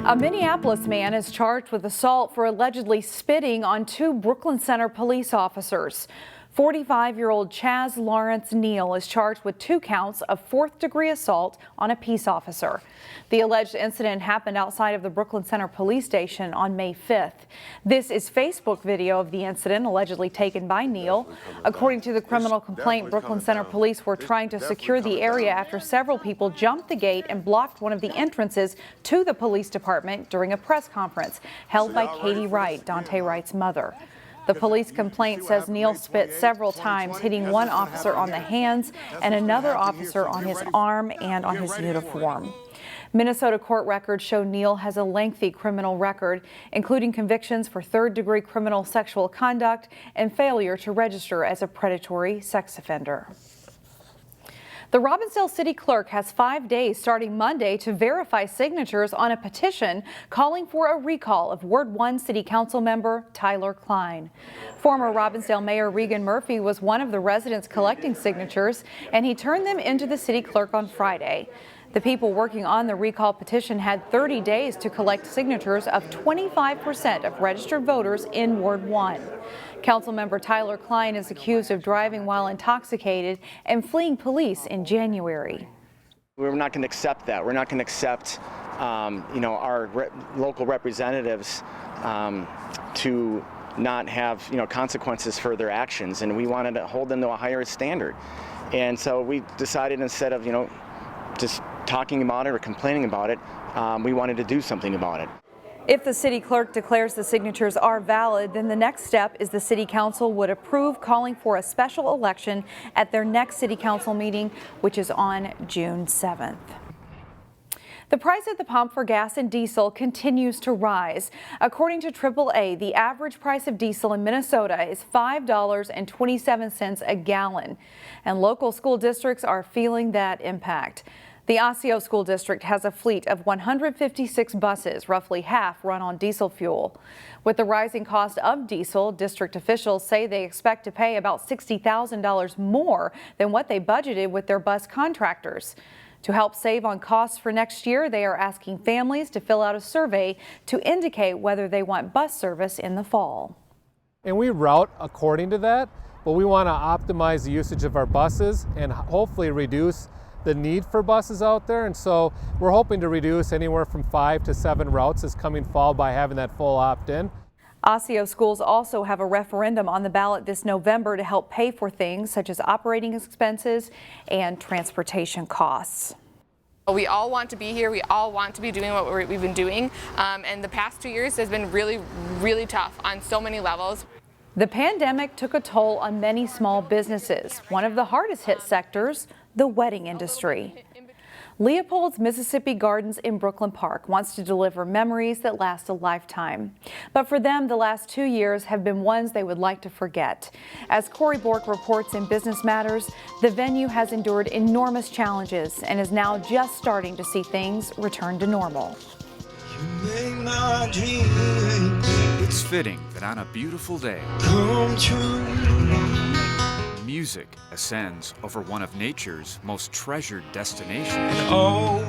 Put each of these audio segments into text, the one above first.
A Minneapolis man is charged with assault for allegedly spitting on two Brooklyn Center police officers. 45-year-old Chaz Lawrence Neal is charged with 2 counts of 4th-degree assault on a peace officer. The alleged incident happened outside of the Brooklyn Center police station on May 5th. This is Facebook video of the incident allegedly taken by Neal. According to the criminal complaint, Brooklyn Center police were trying to secure the area after several people jumped the gate and blocked one of the entrances to the police department during a press conference held by Katie Wright, Dante Wright's mother. The police complaint says Neal spit several times, hitting one officer on the hands and another officer on his arm and on his uniform. Minnesota court records show Neal has a lengthy criminal record, including convictions for 3rd-degree criminal sexual conduct and failure to register as a predatory sex offender. The Robbinsdale City Clerk has 5 days starting Monday to verify signatures on a petition calling for a recall of Ward 1 City Council member Tyler Kline. Former Robbinsdale Mayor Regan Murphy was one of the residents collecting signatures, and he turned them into the city clerk on Friday. The people working on the recall petition had 30 days to collect signatures of 25% of registered voters in Ward 1. Councilmember Tyler Kline is accused of driving while intoxicated and fleeing police in January. We're not going to accept that. We're not going to accept, our local representatives to not have, consequences for their actions, and we wanted to hold them to a higher standard. And so we decided, instead of, just talking about it or complaining about it, we wanted to do something about it. If the city clerk declares the signatures are valid, then the next step is the city council would approve calling for a special election at their next city council meeting, which is on June 7th. The price at the pump for gas and diesel continues to rise. According to AAA, the average price of diesel in Minnesota is $5.27 a gallon, and local school districts are feeling that impact. The Osseo School District has a fleet of 156 buses, roughly half run on diesel fuel. With the rising cost of diesel, district officials say they expect to pay about $60,000 more than what they budgeted with their bus contractors. To help save on costs for next year, they are asking families to fill out a survey to indicate whether they want bus service in the fall. And we route according to that, but we want to optimize the usage of our buses and hopefully reduce the need for buses out there. And so we're hoping to reduce anywhere from 5 to 7 routes this coming fall by having that full opt-in. Osseo schools also have a referendum on the ballot this November to help pay for things such as operating expenses and transportation costs. We all want to be here. We all want to be doing what we've been doing. And the past 2 years has been really, really tough on so many levels. The pandemic took a toll on many small businesses. One of the hardest hit sectors, the wedding industry. Leopold's Mississippi Gardens in Brooklyn Park wants to deliver memories that last a lifetime. But for them, the last 2 years have been ones they would like to forget. As Corey Bork reports in Business Matters, the venue has endured enormous challenges and is now just starting to see things return to normal. You make my dreams. It's fitting that on a beautiful day, Come true. music ascends over one of nature's most treasured destinations. Oh,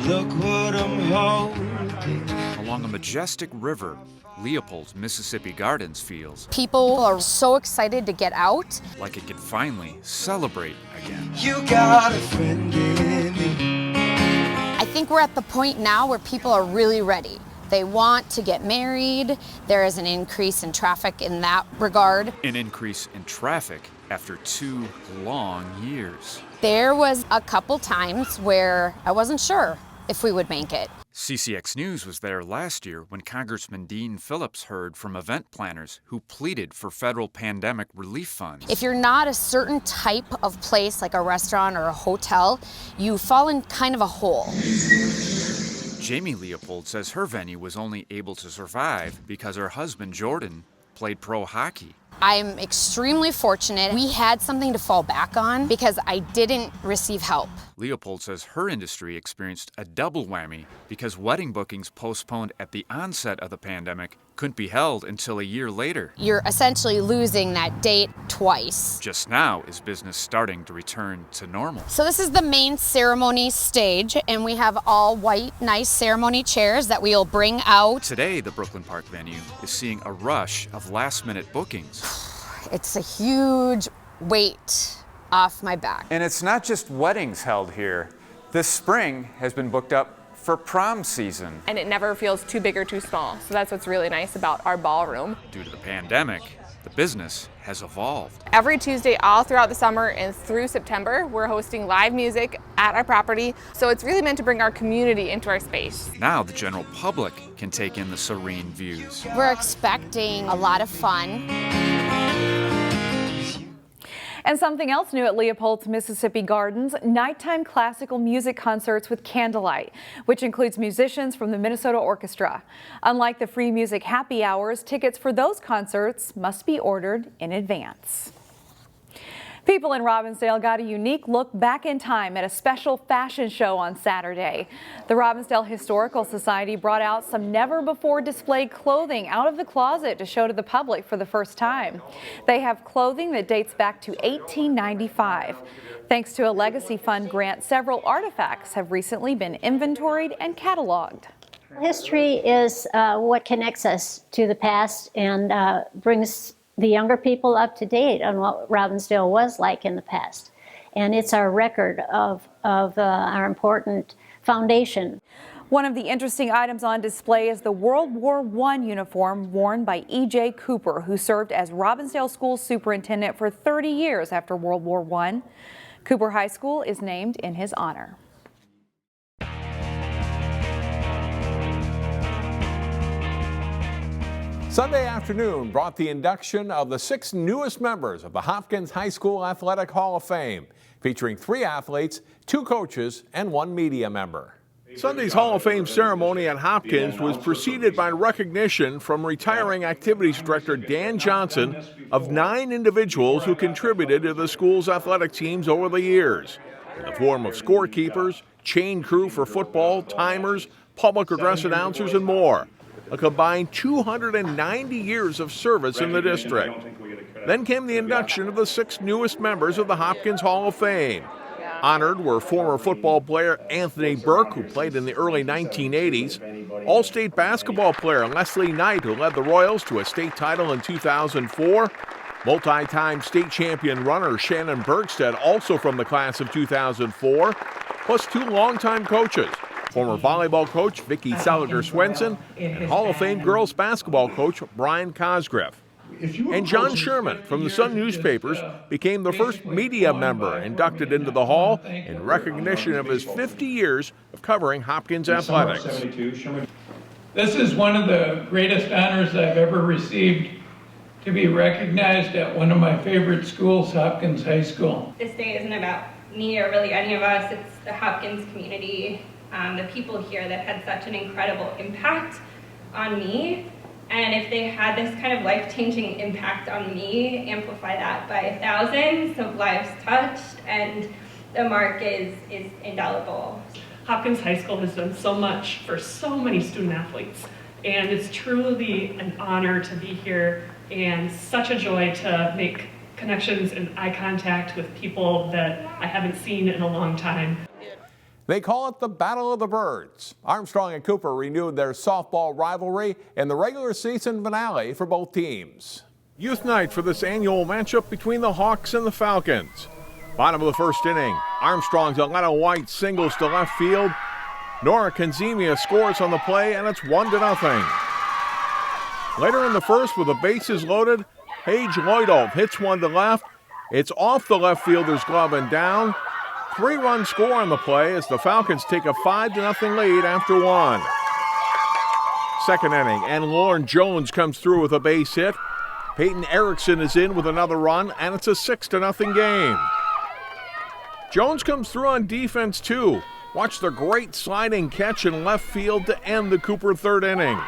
look what I'm holding. Along a majestic river, Leopold's Mississippi Gardens feels People are so excited to get out. like it can finally celebrate again. You got a friend in me. I think we're at the point now where people are really ready. They want to get married. There is an increase in traffic in that regard. An increase in traffic after 2 long years. There was a couple times where I wasn't sure if we would make it. CCX News was there last year when Congressman Dean Phillips heard from event planners who pleaded for federal pandemic relief funds. If you're not a certain type of place, like a restaurant or a hotel, you fall in kind of a hole. Jamie Leopold says her venue was only able to survive because her husband, Jordan, played pro hockey. I'm extremely fortunate. We had something to fall back on because I didn't receive help. Leopold says her industry experienced a double whammy because wedding bookings postponed at the onset of the pandemic couldn't be held until a year later. You're essentially losing that date twice. Just now is business starting to return to normal. So this is the main ceremony stage, and we have all white, nice ceremony chairs that we'll bring out. Today, the Brooklyn Park venue is seeing a rush of last-minute bookings. It's a huge weight off my back. And it's not just weddings held here. This spring has been booked up for prom season. And it never feels too big or too small. So that's what's really nice about our ballroom. Due to the pandemic, the business has evolved. Every Tuesday all throughout the summer and through September, we're hosting live music at our property. So it's really meant to bring our community into our space. Now the general public can take in the serene views. We're expecting a lot of fun. And something else new at Leopold's Mississippi Gardens, nighttime classical music concerts with candlelight, which includes musicians from the Minnesota Orchestra. Unlike the free music happy hours, tickets for those concerts must be ordered in advance. People in Robbinsdale got a unique look back in time at a special fashion show on Saturday. The Robbinsdale Historical Society brought out some never-before displayed clothing out of the closet to show to the public for the first time. They have clothing that dates back to 1895. Thanks to a Legacy Fund grant, several artifacts have recently been inventoried and cataloged. History is what connects us to the past and brings the younger people up to date on what Robbinsdale was like in the past. And it's our record of our important foundation. One of the interesting items on display is the World War I uniform worn by E.J. Cooper, who served as Robbinsdale School Superintendent for 30 years after World War I. Cooper High School is named in his honor. Sunday afternoon brought the induction of the 6 newest members of the Hopkins High School Athletic Hall of Fame, featuring 3 athletes, 2 coaches, and 1 media member. Sunday's Hall of Fame ceremony at Hopkins was preceded by recognition from retiring activities director Dan Johnson of 9 individuals who contributed to the school's athletic teams over the years, in the form of scorekeepers, chain crew for football, timers, public address announcers, and more. A combined 290 years of service in the district. Then came the induction of the 6 newest members of the Hopkins Hall of Fame. Honored were former football player Anthony Burke, who played in the early 1980s, All-State basketball player Leslie Knight, who led the Royals to a state title in 2004, multi-time state champion runner Shannon Bergstead, also from the class of 2004, plus 2 longtime coaches, former volleyball coach Vicki Seliger-Swenson and Hall of Fame girls basketball coach Brian Cosgriff. And John Sherman from the Sun newspapers became the first media member inducted into the Hall in recognition of his 50 years of covering Hopkins athletics. This is one of the greatest honors I've ever received, to be recognized at one of my favorite schools, Hopkins High School. This day isn't about me or really any of us, it's the Hopkins community. The people here that had such an incredible impact on me, and if they had this kind of life-changing impact on me, amplify that by thousands of lives touched, and the mark is indelible. Hopkins High School has done so much for so many student athletes, and it's truly an honor to be here and such a joy to make connections and eye contact with people that I haven't seen in a long time. They call it the Battle of the Birds. Armstrong and Cooper renewed their softball rivalry in the regular season finale for both teams. Youth night for this annual matchup between the Hawks and the Falcons. Bottom of the first inning, Armstrong's Alana White singles to left field. Nora Kenzemia scores on the play, and it's 1-0. Later in the first, with the bases loaded, Paige Lloydolf hits one to left. It's off the left fielder's glove and down. 3-run score on the play as the Falcons take a 5-0 lead after 1. Second inning, and Lauren Jones comes through with a base hit. Peyton Erickson is in with another run, and it's a 6-0 game. Jones comes through on defense too. Watch the great sliding catch in left field to end the Cooper third inning.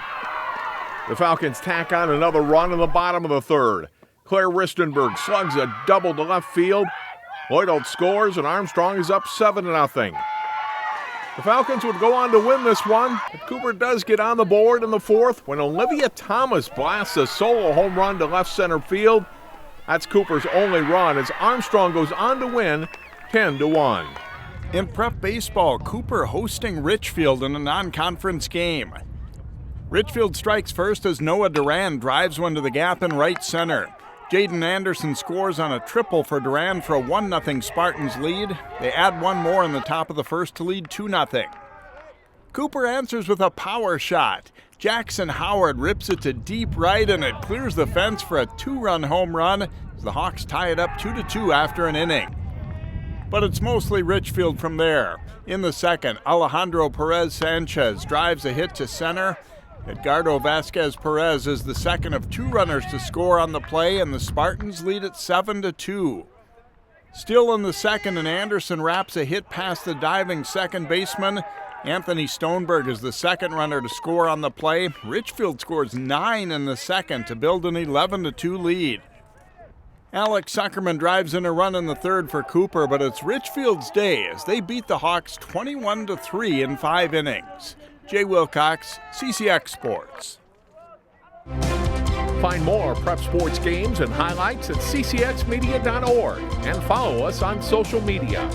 The Falcons tack on another run in the bottom of the third. Claire Ristenberg slugs a double to left field. Leopold scores, and Armstrong is up 7-0. The Falcons would go on to win this one, but Cooper does get on the board in the fourth when Olivia Thomas blasts a solo home run to left center field. That's Cooper's only run as Armstrong goes on to win 10-1. In prep baseball, Cooper hosting Richfield in a non-conference game. Richfield strikes first as Noah Duran drives one to the gap in right center. Jaden Anderson scores on a triple for Duran for a 1-0 Spartans lead. They add one more in the top of the first to lead 2-0. Cooper answers with a power shot. Jackson Howard rips it to deep right, and it clears the fence for a 2-run home run as the Hawks tie it up 2-2 after an inning. But it's mostly Richfield from there. In the second, Alejandro Perez Sanchez drives a hit to center. Edgardo Vasquez Perez is the second of 2 runners to score on the play, and the Spartans lead at 7-2. Still in the second, and Anderson wraps a hit past the diving second baseman. Anthony Stoneberg is the second runner to score on the play. Richfield scores 9 in the second to build an 11-2 lead. Alex Zuckerman drives in a run in the third for Cooper, but it's Richfield's day as they beat the Hawks 21-3 in 5 innings. Jay Wilcox, CCX Sports. Find more prep sports games and highlights at ccxmedia.org and follow us on social media.